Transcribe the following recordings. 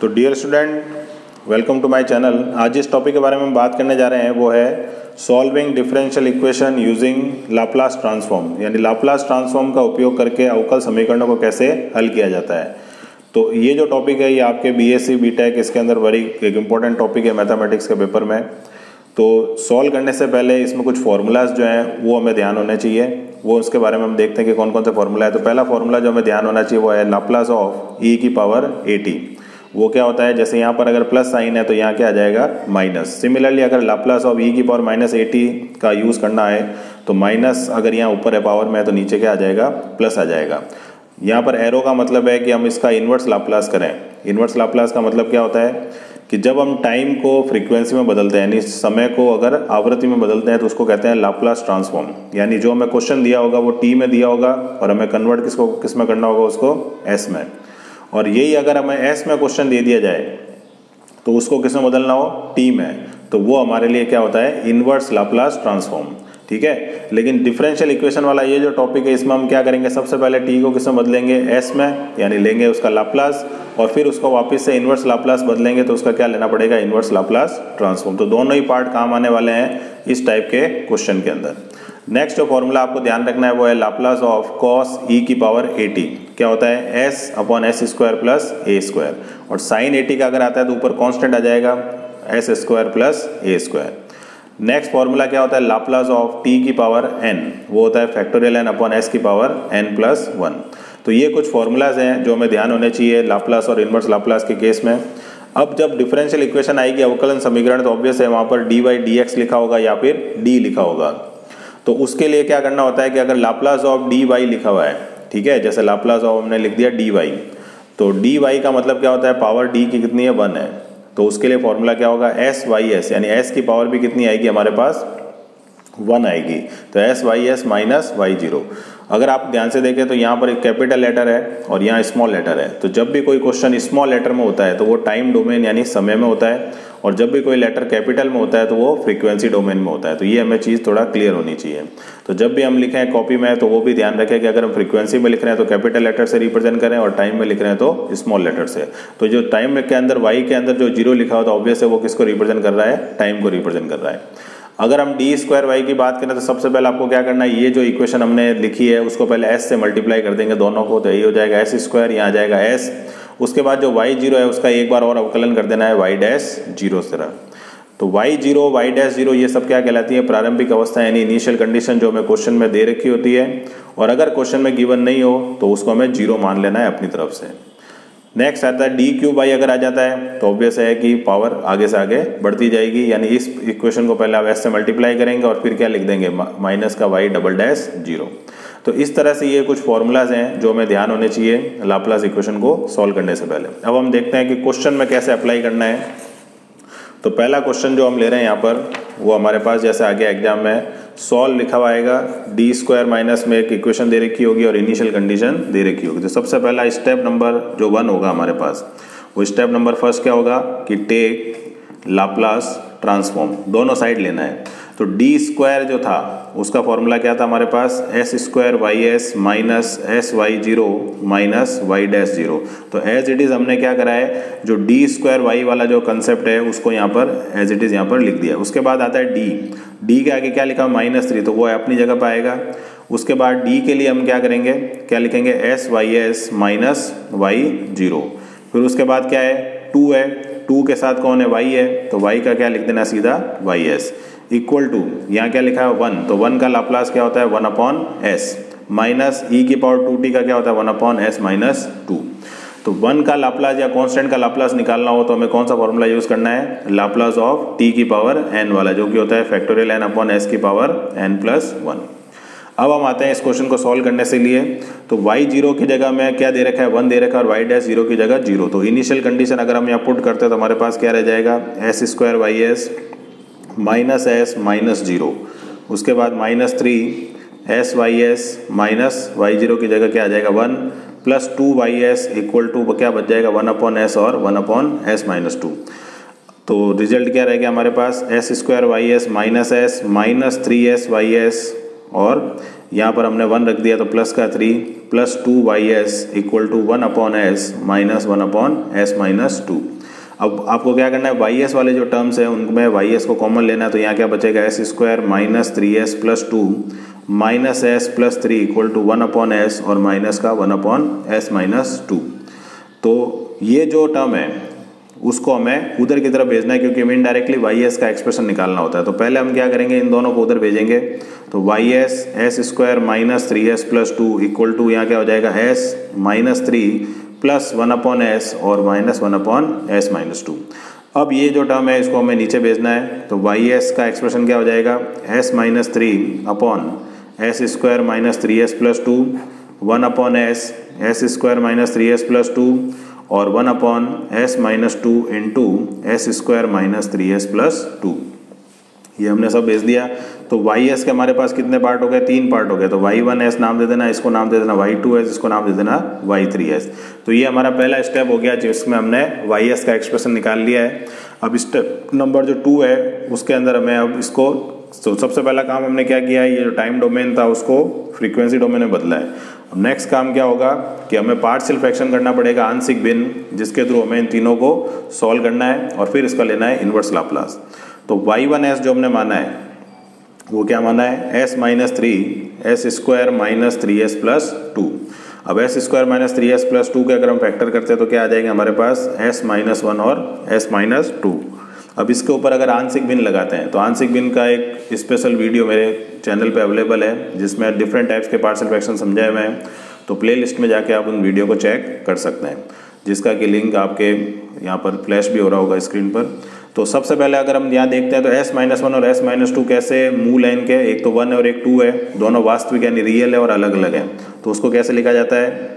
तो dear student, welcome to my channel. आज जिस टॉपिक के बारे में हम बात करने जा रहे हैं वो है solving differential equation using Laplace transform, यानी लाप्लास ट्रांसफॉर्म का उपयोग करके अवकल समीकरणों को कैसे हल किया जाता है। तो ये जो टॉपिक है ये आपके बीएससी बीटेक इसके अंदर बड़ी एक इम्पॉर्टेंट टॉपिक है मैथमेटिक्स के पेपर में। तो सॉल्व करने से पहले इसमें कुछ फार्मूलाज जो हैं वो हमें ध्यान होने चाहिए, वो उसके बारे में हम देखते हैं कि कौन कौन से फार्मूला है। तो पहला फार्मूला जो हमें ध्यान होना चाहिए वो है लाप्लास ऑफ e की पावर at। वो क्या होता है, जैसे यहाँ पर अगर प्लस साइन है तो यहाँ क्या आ जाएगा माइनस। सिमिलरली अगर लाप्लास ऑफ e की पावर माइनस at का यूज़ करना है तो माइनस अगर यहाँ ऊपर है पावर में तो नीचे क्या आ जाएगा प्लस आ जाएगा। यहाँ पर एरो का मतलब है कि हम इसका इन्वर्स लाप्लास करें। इन्वर्स लाप्लास का मतलब क्या होता है कि जब हम टाइम को फ्रीक्वेंसी में बदलते हैं, यानी समय को अगर आवृत्ति में बदलते हैं तो उसको कहते हैं लाप्लास ट्रांसफॉर्म। यानी जो हमें क्वेश्चन दिया होगा वो t में दिया होगा और हमें कन्वर्ट किस में करना होगा, उसको s में। और यही अगर हमें s में क्वेश्चन दे दिया जाए तो उसको किस में बदलना हो, t में, तो वो हमारे लिए क्या होता है इन्वर्स लाप्लास ट्रांसफॉर्म। ठीक है, लेकिन डिफरेंशियल इक्वेशन वाला ये जो टॉपिक है इसमें हम क्या करेंगे, सबसे पहले t को किस में बदलेंगे, s में, यानी लेंगे उसका लाप्लास और फिर उसको वापस से इन्वर्स लाप्लास बदलेंगे तो उसका क्या लेना पड़ेगा, इन्वर्स लाप्लास ट्रांसफॉर्म। तो दोनों ही पार्ट काम आने वाले हैं इस टाइप के क्वेश्चन के अंदर। नेक्स्ट जो फॉर्मूला आपको ध्यान रखना है वो है लाप्लास ऑफ कॉस e की पावर at। क्या होता है s upon S square plus A square, और साइन at का अगर आता है तो ऊपर कॉन्स्टेंट आ जाएगा S square plus A square. Next formula क्या होता है लाप्लास ऑफ t की पावर n, वो होता है फैक्टोरियल n अपॉन s की पावर n प्लस 1। तो ये कुछ फॉर्मूलाज हैं जो हमें ध्यान होने चाहिए लाप्लास और इन्वर्स लाप्लास के केस में। अब जब डिफरेंशियल इक्वेशन आएगी अवकलन समीकरण तो ऑब्वियस है वहाँ पर dy dx लिखा होगा या फिर d लिखा होगा। तो उसके लिए क्या करना होता है कि अगर लाप्लास ऑफ dy लिखा हुआ है, ठीक है, जैसे लाप्लास ऑफ हमने लिख दिया dy, तो dy का मतलब क्या होता है पावर d की कितनी है 1 है। तो उसके लिए फॉर्मूला क्या होगा एस वाई एस, यानी s की पावर भी कितनी आएगी हमारे पास 1 आएगी, तो S Y S minus Y zero. अगर आप ध्यान से देखें तो यहाँ पर एक कैपिटल लेटर है और यहाँ स्मॉल लेटर है। तो जब भी कोई क्वेश्चन स्मॉल लेटर में होता है तो वो टाइम डोमेन यानी समय में होता है, और जब भी कोई लेटर कैपिटल में होता है तो वो फ्रीक्वेंसी डोमेन में होता है। तो ये हमें चीज़ थोड़ा क्लियर होनी चाहिए। तो जब भी हम लिखें कॉपी में तो वो भी ध्यान रखें कि अगर हम फ्रीक्वेंसी में लिख रहे हैं तो कैपिटल लेटर से रिप्रेजेंट करें और टाइम में लिख रहे हैं तो स्मॉल लेटर से। तो जो टाइम के अंदर वाई के अंदर जो जीरो लिखा होता है ऑब्वियस है वो किसको रिप्रेजेंट कर रहा है, टाइम को रिप्रेजेंट कर रहा है। अगर हम डी स्क्वायर वाई की बात करें तो सबसे पहले आपको क्या करना है, ये जो इक्वेशन हमने लिखी है उसको पहले एस से मल्टीप्लाई कर देंगे दोनों को, तो यही हो जाएगा एस स्क्वायर, यहाँ आ जाएगा एस। उसके बाद जो वाई जीरो है उसका एक बार और अवकलन कर देना है वाई डैश जीरो से। तो Y zero Y dash zero ये सब क्या कहलाती है, प्रारंभिक अवस्था, यानी इनिशियल कंडीशन जो हमें क्वेश्चन में दे रखी होती है। और अगर क्वेश्चन में गिवन नहीं हो तो उसको हमें जीरो मान लेना है अपनी तरफ से। नेक्स्ट आता है डी क्यूब वाई, अगर आ जाता है तो ऑब्वियस है कि पावर आगे से आगे बढ़ती जाएगी, यानी इस इक्वेशन को पहले आप एस से मल्टीप्लाई करेंगे और फिर क्या लिख देंगे माइनस का वाई डबल डैश जीरो। तो इस तरह से ये कुछ फॉर्मूलाज हैं जो हमें ध्यान होने चाहिए लाप्लास इक्वेशन को सॉल्व करने से पहले। अब हम देखते हैं कि क्वेश्चन में कैसे अप्लाई करना है। तो पहला क्वेश्चन जो हम ले रहे हैं यहाँ पर वो हमारे पास जैसे आगे एग्जाम में सॉल्व लिखा हुआ आएगा, डी स्क्वायर माइनस में एक इक्वेशन दे रखी होगी और इनिशियल कंडीशन दे रखी होगी। तो सबसे पहला स्टेप नंबर जो 1 होगा हमारे पास, वो स्टेप नंबर फर्स्ट क्या होगा कि टेक लाप्लास ट्रांसफॉर्म, दोनों साइड लेना है। तो डी स्क्वायर जो था उसका फॉर्मूला क्या था हमारे पास, S square Y S minus S Y zero minus Y dash zero. तो एज इट इज़ हमने क्या करा है, जो डी स्क्वायर वाई वाला जो कंसेप्ट है उसको यहाँ पर एज इट इज़ यहाँ पर लिख दिया। उसके बाद आता है डी के आगे क्या लिखा -3, तो वो अपनी जगह पर आएगा। उसके बाद डी के लिए हम क्या करेंगे, क्या लिखेंगे S Y S minus Y zero. फिर उसके बाद क्या है 2 है, 2 के साथ कौन है वाई है, तो वाई का क्या लिख देना सीधा वाई एस इक्वल टू, यहाँ क्या लिखा है 1, तो 1 का लाप्लास क्या होता है 1 अपॉन एस, माइनस ई की पावर 2t का क्या होता है 1 अपॉन एस माइनस 2। तो 1 का लाप्लास या कांस्टेंट का लाप्लास निकालना हो तो हमें कौन सा फॉर्मूला यूज करना है, लाप्लास ऑफ t की पावर n वाला, जो कि होता है फैक्टोरियल n अपॉन s की पावर n प्लस 1। अब हम आते हैं इस क्वेश्चन को सॉल्व करने से लिए। तो y जीरो की जगह में क्या दे रखा है 1 दे रखा है और y डैश जीरो की जगह 0। तो इनिशियल कंडीशन अगर हम यहाँ पुट करते हैं तो हमारे पास क्या रह जाएगा S square Y S minus S minus zero. उसके बाद -3 S Y S minus Y zero की जगह क्या आ जाएगा 1 plus 2 Y S equal to क्या बच जाएगा 1 अपॉन एस और 1 अपॉन एस माइनस 2। तो रिजल्ट क्या रहेगा हमारे पास S square Y S minus 3 S Y S और यहाँ पर हमने 1 रख दिया तो प्लस का 3 plus 2y(s) equal to 1/s minus 1/s minus 2। अब आपको क्या करना है, y(s) वाले जो टर्म्स हैं उनमें y(s) को कॉमन लेना है। तो यहाँ क्या बचेगा, s² minus 3s plus 2 minus s plus 3 equal to 1/s और माइनस का 1/s माइनस 2। तो ये जो टर्म है उसको हमें उधर की तरफ भेजना है, क्योंकि हमें इनडायरेक्टली y(s) का एक्सप्रेशन निकालना होता है। तो पहले हम क्या करेंगे, इन दोनों को उधर भेजेंगे। तो y(s) s² minus 3s plus 2 equal to यहाँ क्या हो जाएगा, s माइनस 3 प्लस 1/s और माइनस 1/s माइनस 2। अब ये जो टर्म है इसको हमें नीचे भेजना है। तो y(s) का एक्सप्रेशन क्या हो जाएगा, s minus 3 upon s² minus 3s plus 2 1/s s² minus 3s plus 2 और 1/s minus 2 into s² minus 3s plus 2। ये हमने सब भेज दिया। तो y(s) के हमारे पास कितने पार्ट हो गए, 3 पार्ट हो गए। तो y1s नाम दे देना, इसको नाम दे देना y2s, इसको नाम दे देना y3s। तो ये हमारा पहला स्टेप हो गया जिसमें हमने y(s) का एक्सप्रेशन निकाल लिया है। अब स्टेप नंबर जो 2 है उसके अंदर हमें अब इसको, तो सबसे पहला काम हमने क्या किया है, ये जो टाइम डोमेन था उसको फ्रीक्वेंसी डोमेन में बदला है। अब नेक्स्ट काम क्या होगा कि हमें पार्शियल फ्रैक्शन करना पड़ेगा, आंशिक भिन्न, जिसके थ्रू हमें इन तीनों को सॉल्व करना है और फिर इसका लेना है इन्वर्स लाप्लास। तो y1s जो हमने माना है वो क्या माना है, s minus 3 s² minus 3s plus 2। अब s² माइनस 3s प्लस 2 के अगर हम फैक्टर करते हैं तो क्या आ जाएगा हमारे पास, s माइनस 1 और s माइनस 2। अब इसके ऊपर अगर आंशिक भिन्न लगाते हैं तो आंशिक भिन्न का एक स्पेशल वीडियो मेरे चैनल पे अवेलेबल है जिसमें डिफरेंट टाइप्स के पार्शियल फ्रैक्शन समझाए हुए हैं। तो प्लेलिस्ट में जाके आप उन वीडियो को चेक कर सकते हैं, जिसका कि लिंक आपके यहाँ पर फ्लैश भी हो रहा होगा स्क्रीन पर। तो सबसे पहले अगर हम यहाँ देखते हैं तो s माइनस 1 और s माइनस 2 कैसे मूल है इनके, एक तो 1 और एक 2 है, दोनों वास्तविक यानी रियल है और अलग अलग है। तो उसको कैसे लिखा जाता है,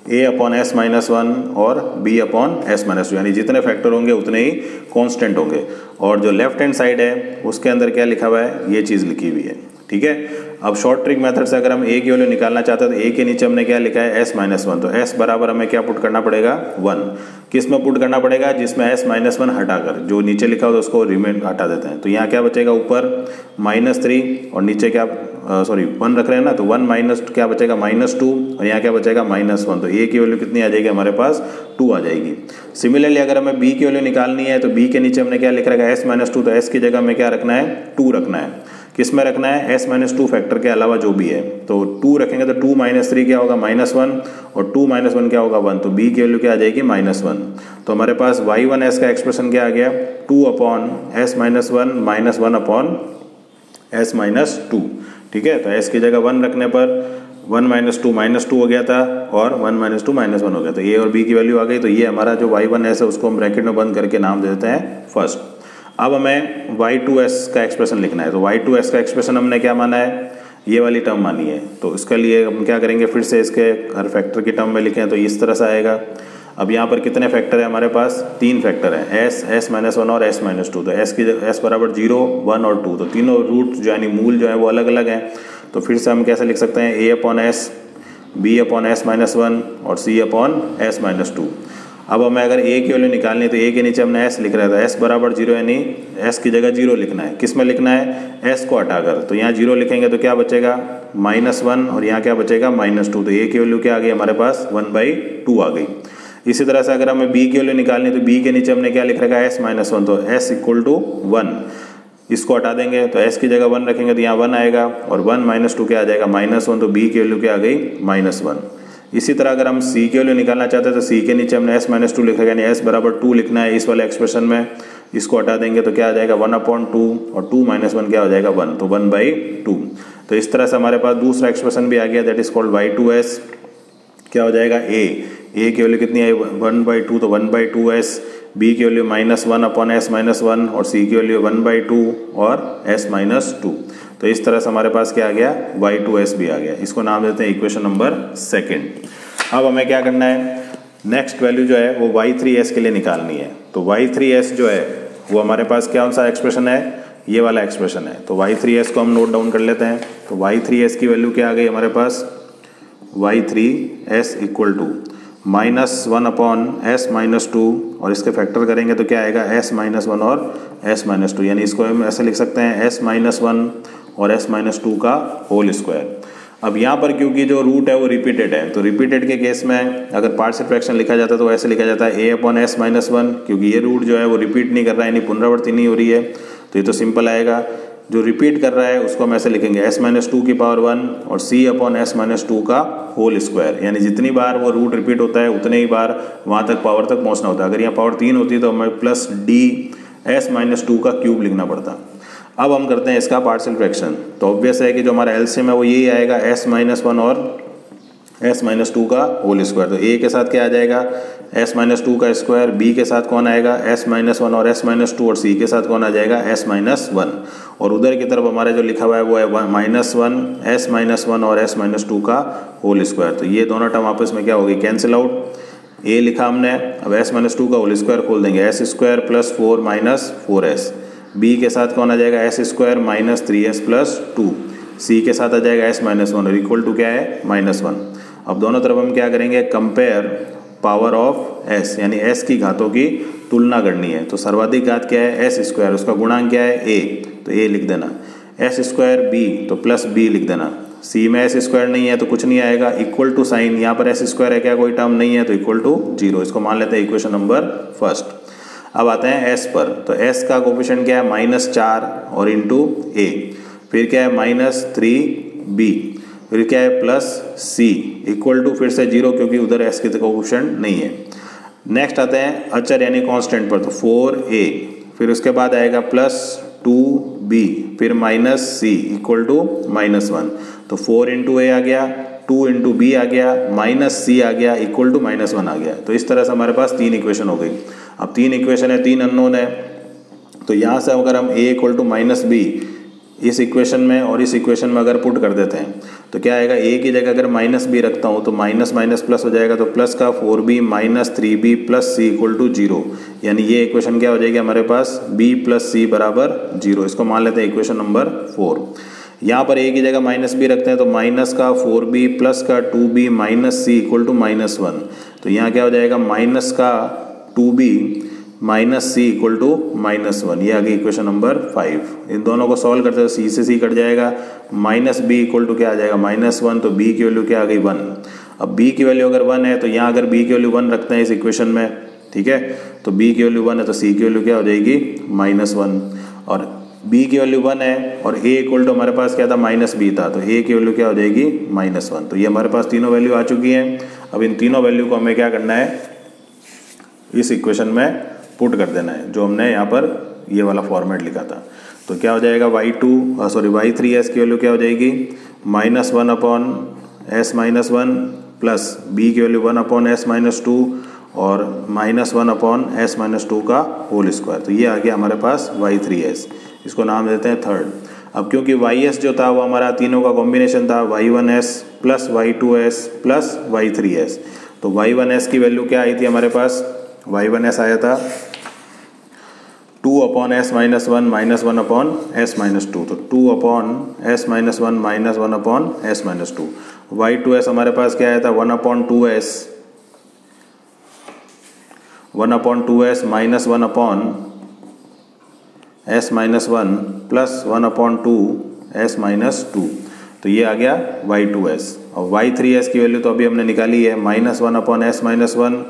a/s माइनस 1 और b/s माइनस 2, यानी जितने फैक्टर होंगे उतने ही कांस्टेंट होंगे। और जो लेफ्ट हैंड साइड है उसके अंदर क्या लिखा हुआ है, ये चीज़ लिखी हुई है। ठीक है। अब शॉर्ट ट्रिक मेथड से अगर हम a की वैल्यू निकालना चाहते हैं तो a के नीचे हमने क्या लिखा है, s माइनस 1। तो s बराबर हमें क्या पुट करना पड़ेगा, 1। किस में पुट करना पड़ेगा, जिसमें s माइनस 1 हटाकर जो नीचे लिखा हो तो उसको रिमेन हटा देते हैं। तो यहाँ क्या बचेगा, ऊपर माइनस 3 और नीचे क्या 1 रख रहे हैं ना, तो 1 माइनस क्या बचेगा, माइनस 2 और यहाँ क्या बचेगा, माइनस 1। तो a की वैल्यू कितनी आ जाएगी हमारे पास, 2 आ जाएगी। सिमिलरली अगर हमें b की वैल्यू निकालनी है तो b के नीचे हमने क्या लिख रखा है, s माइनस 2। तो s की जगह में क्या रखना है, 2 रखना है। किस में रखना है, s माइनस 2 फैक्टर के अलावा जो भी है। तो 2 रखेंगे तो 2 माइनस 3 क्या होगा, माइनस 1 और 2 माइनस 1 क्या होगा, 1। तो b की वैल्यू क्या आ जाएगी, माइनस 1। तो हमारे पास y1s का एक्सप्रेशन क्या आ गया, 2/s minus 1 minus 1/s minus 2। ठीक है। तो s की जगह 1 रखने पर 1 माइनस 2 माइनस 2 हो गया था और 1 माइनस 2 माइनस 1 हो गया। तो a और b की वैल्यू आ गई। तो ये हमारा जो y1s है उसको हम ब्रैकेट में बंद करके नाम दे देते हैं फर्स्ट। अब हमें y2s का एक्सप्रेशन लिखना है। तो y2s का एक्सप्रेशन हमने क्या माना है, ये वाली टर्म मानी है। तो इसके लिए हम क्या करेंगे, फिर से इसके हर फैक्टर की टर्म में लिखें तो इस तरह से आएगा। अब यहाँ पर कितने फैक्टर है हमारे पास, 3 फैक्टर हैं, s माइनस 1 और s माइनस 2। तो s बराबर 0 1 और 2। तो तीनों रूट जो यानी मूल जो है वो अलग अलग हैं। तो फिर से हम कैसे लिख सकते हैं, a/s b/s माइनस 1 और c/s माइनस 2। अब हमें अगर a की वैल्यू निकालनी है तो a के नीचे हमने s लिख रहा है। तो s बराबर 0 यानी s की जगह 0 लिखना है। किस में लिखना है, s को हटाकर। तो यहाँ 0 लिखेंगे तो क्या बचेगा, -1 और यहाँ क्या बचेगा, -2। तो a की वैल्यू क्या आ गई हमारे पास, 1/2 आ गई। इसी तरह से अगर हमें b की वैल्यू निकालनी है तो b के नीचे हमने क्या लिख रखा है, s माइनस 1। तो s इक्वल टू 1, इसको हटा देंगे तो s की जगह 1 रखेंगे तो यहाँ 1 आएगा और 1 माइनस 2 क्या आ जाएगा, -1। तो b की वैल्यू क्या आ गई, -1। इसी तरह अगर हम c की वैल्यू निकालना चाहते हैं तो c के नीचे हमने s माइनस 2 लिख रखा है, यानी s बराबर 2 लिखना है इस वाले एक्सप्रेशन में। इसको हटा देंगे तो क्या आ जाएगा, 1/2 और 2 माइनस 1 क्या हो जाएगा, 1। तो 1/2। तो इस तरह से हमारे पास दूसरा एक्सप्रेशन भी आ गया, दैट इज कॉल्ड y2s। क्या हो जाएगा, a की वैल्यू कितनी आई, 1/2। तो 1/2s, b की वैल्यू -1/s माइनस 1 और c की वैल्यू 1/2 और s माइनस 2। तो इस तरह से हमारे पास क्या आ गया, y2s भी आ गया। इसको नाम देते हैं इक्वेशन नंबर 2। अब हमें क्या करना है, नेक्स्ट वैल्यू जो है वो y3s के लिए निकालनी है। तो y3s जो है वो हमारे पास क्या सा एक्सप्रेशन है, ये वाला एक्सप्रेशन है। तो y3s को हम नोट डाउन कर लेते हैं। तो y3s की वैल्यू क्या आ गई हमारे पास, y3s इक्वल टू -1/(s-2) और इसके फैक्टर करेंगे तो क्या आएगा s-1 और s-2, यानी इसको हम ऐसे लिख सकते हैं s-1 और s-2 का होल स्क्वायर। अब यहाँ पर क्योंकि जो रूट है वो रिपीटेड है, तो रिपीटेड के केस में अगर पार्शियल फ्रैक्शन लिखा जाता है तो ऐसे लिखा जाता है a/(s-1), क्योंकि ये रूट जो है वो रिपीट नहीं कर रहा है, यानी पुनरावृत्ति नहीं हो रही है, तो ये तो सिंपल आएगा। जो रिपीट कर रहा है उसको हम ऐसे लिखेंगे s-2 की पावर 1 और c/(s-2) का होल स्क्वायर, यानी जितनी बार वो रूट रिपीट होता है उतने ही बार वहाँ तक पावर तक पहुँचना होता है। अगर यहाँ पावर 3 होती तो हमें प्लस d(s-2) का क्यूब लिखना पड़ता। अब हम करते हैं इसका पार्शियल फ्रैक्शन, तो ऑब्वियस है कि जो हमारा एलसीएम है वो यही आएगा s-1 और s-2 का होल स्क्वायर। तो a के साथ क्या आ जाएगा s-2 का स्क्वायर, b के साथ कौन आएगा s-1 और s-2 और c के साथ कौन आ जाएगा s-1, और उधर की तरफ हमारा जो लिखा हुआ है वो है -1 s-1 और s-2 का होल स्क्वायर। तो ये दोनों टर्म आपस में क्या हो गई, कैंसिल आउट। a लिखा हमने, अब s-2 का होल स्क्वायर खोल देंगे, s² + 4 - 4s। b के साथ कौन आ जाएगा s² - 3s + 2, c के साथ आ जाएगा s-1 और इक्वल टू क्या है -1। अब दोनों तरफ हम क्या करेंगे, कंपेयर पावर ऑफ s, यानी s की घातों की तुलना करनी है। तो सर्वाधिक घात क्या है s², उसका गुणांक क्या है a, तो a लिख देना, s² b तो प्लस b लिख देना, c में s² नहीं है तो कुछ नहीं आएगा, इक्वल टू साइन, यहाँ पर s² है क्या, कोई टर्म नहीं है तो इक्वल टू 0, इसको मान लेते हैं इक्वेशन नंबर फर्स्ट। अब आते हैं s पर, तो s का कोफिशिएंट क्या है -4 और इंटू a, फिर क्या है -3b, फिर क्या है +c इक्वल टू फिर से 0 क्योंकि उधर s के कोफिशिएंट नहीं है। नेक्स्ट आते हैं अचर यानी कांस्टेंट पर, तो 4a, फिर उसके बाद आएगा +2b, फिर -c इक्वल टू -1, तो 4 इंटू a आ गया, 2 इंटू b आ गया, -c आ गया, इक्वल टू -1 आ गया। तो इस तरह से हमारे पास 3 इक्वेशन हो गई। अब 3 इक्वेशन है, 3 अननोन है, तो यहाँ से अगर हम a इक्वल टू -b इस इक्वेशन में और इस इक्वेशन में अगर पुट कर देते हैं तो क्या आएगा, a की जगह अगर -b रखता हूँ तो माइनस माइनस प्लस हो जाएगा, तो प्लस का 4b - 3b + c equal to 0, यानी ये इक्वेशन क्या हो जाएगी हमारे पास b + c = 0। इसको मान लेते हैं इक्वेशन नंबर 4। यहाँ पर a की जगह -b रखते हैं तो माइनस का 4b प्लस का 2b - c इक्वल टू -1, तो यहाँ क्या हो जाएगा माइनस का 2b - c इक्वल टू -1, ये आ गई इक्वेशन नंबर 5। इन दोनों को सॉल्व करते हैं, c से c कट जाएगा, -b इक्वल टू क्या आ जाएगा -1, तो b की वैल्यू क्या आ गई 1। अब b की वैल्यू अगर 1 है तो यहाँ अगर b की वैल्यू 1 रखते हैं इस इक्वेशन में, ठीक है, तो b की वैल्यू 1 है तो c की वैल्यू क्या हो जाएगी -1, और b की वैल्यू 1 है और a इक्वल टू हमारे पास क्या था -b था, तो a की वैल्यू क्या हो जाएगी -1। तो ये हमारे पास तीनों वैल्यू आ चुकी हैं। अब इन तीनों वैल्यू को हमें क्या करना है, इस इक्वेशन में पुट कर देना है, जो हमने यहाँ पर ये वाला फॉर्मेट लिखा था। तो क्या हो जाएगा y3s की वैल्यू क्या हो जाएगी -1/(s-1) प्लस b की वैल्यू 1/(s-2) और -1/(s-2) का होल स्क्वायर। तो ये आ गया हमारे पास y3s, इसको नाम देते हैं थर्ड। अब क्योंकि ys जो था वो हमारा तीनों का कॉम्बिनेशन था, y1s + y2s + y3s, तो y1s की वैल्यू क्या आई थी हमारे पास, y1s आया था 2/(s-1 - 1/(s-2), तो 2/(s-1 - 1/(s-2), y2s हमारे पास क्या आया था 1/2s - 1/(s-1) प्लस 1/2s-2, तो ये आ गया y2s। और y3s की वैल्यू तो अभी हमने निकाली है, -1/(s-1)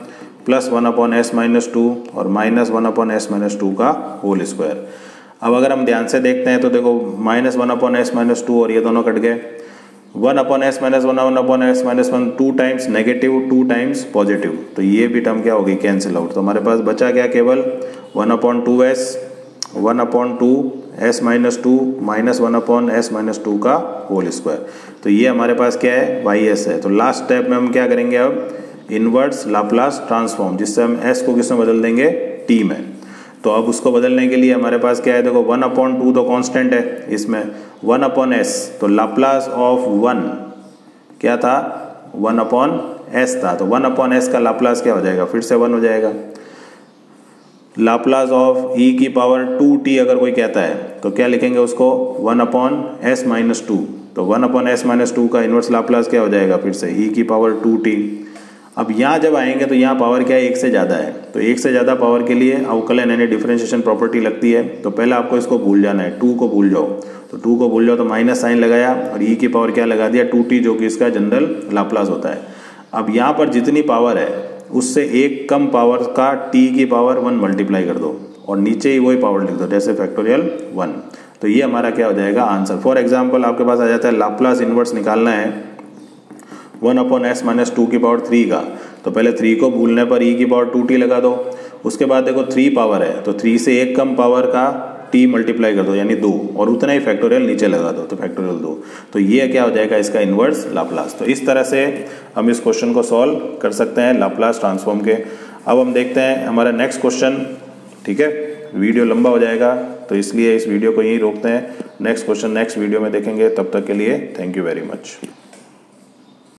प्लस 1/(s-2) और -1/(s-2) का होल स्क्वायर। अब अगर हम ध्यान से देखते हैं तो देखो -1/(s-2) और ये दोनों कट गए, 1/(s-1) 1/(s-1) 2 times negative 2 times positive, तो ये भी टर्म क्या हो गई कैंसिल आउट। तो हमारे पास बचा क्या, केवल 1/2s 1/2s-2 माइनस 1/s-2 का होल स्क्वायर। तो ये हमारे पास क्या है y(s) है। तो लास्ट स्टेप में हम क्या करेंगे, अब इनवर्स लाप्लास ट्रांसफॉर्म, जिससे हम s को किस में बदल देंगे, t में। तो अब उसको बदलने के लिए हमारे पास क्या है, देखो 1/2 तो कांस्टेंट है, इसमें 1/s तो लाप्लास ऑफ 1 क्या था 1/s था, तो 1/s का लाप्लास क्या हो जाएगा, फिर से 1 हो जाएगा। लाप्लास ऑफ e की पावर 2t अगर कोई कहता है तो क्या लिखेंगे उसको 1/s-2, तो 1/s-2 का इनवर्स लाप्लास क्या हो जाएगा, फिर से e की पावर 2t। अब यहाँ जब आएंगे तो यहाँ पावर क्या है, एक से ज़्यादा है, तो एक से ज़्यादा पावर के लिए अवकलन यानी डिफरेंशिएशन प्रॉपर्टी लगती है। तो पहले आपको इसको भूल जाना है, 2 को भूल जाओ, तो 2 को भूल जाओ तो माइनस साइन लगाया और ई की पावर क्या लगा दिया 2t, जो कि इसका जनरल लाप्लास होता है। अब यहाँ पर जितनी पावर है उससे एक कम पावर का t की पावर 1 मल्टीप्लाई कर दो और नीचे ही वही पावर लिख दो, जैसे फैक्टोरियल 1। तो ये हमारा क्या हो जाएगा आंसर। फॉर एग्जाम्पल आपके पास आ जाता है लाप्लास इन्वर्स निकालना है 1/s - 2 की पावर 3 का, तो पहले 3 को भूलने पर e की पावर 2t लगा दो। उसके बाद देखो 3 पावर है तो 3 से एक कम पावर का t मल्टीप्लाई कर दो यानी 2 और उतना ही फैक्टोरियल नीचे लगा दो, तो फैक्टोरियल 2। तो ये क्या हो जाएगा इसका इन्वर्स लाप्लास। तो इस तरह से हम इस क्वेश्चन को सॉल्व कर सकते हैं लाप्लास ट्रांसफॉर्म के। अब हम देखते हैं हमारा नेक्स्ट क्वेश्चन, ठीक है। वीडियो लंबा हो जाएगा तो इसलिए इस वीडियो को यहीं रोकते हैं। नेक्स्ट क्वेश्चन नेक्स्ट वीडियो में देखेंगे, तब तक के लिए थैंक यू वेरी मच।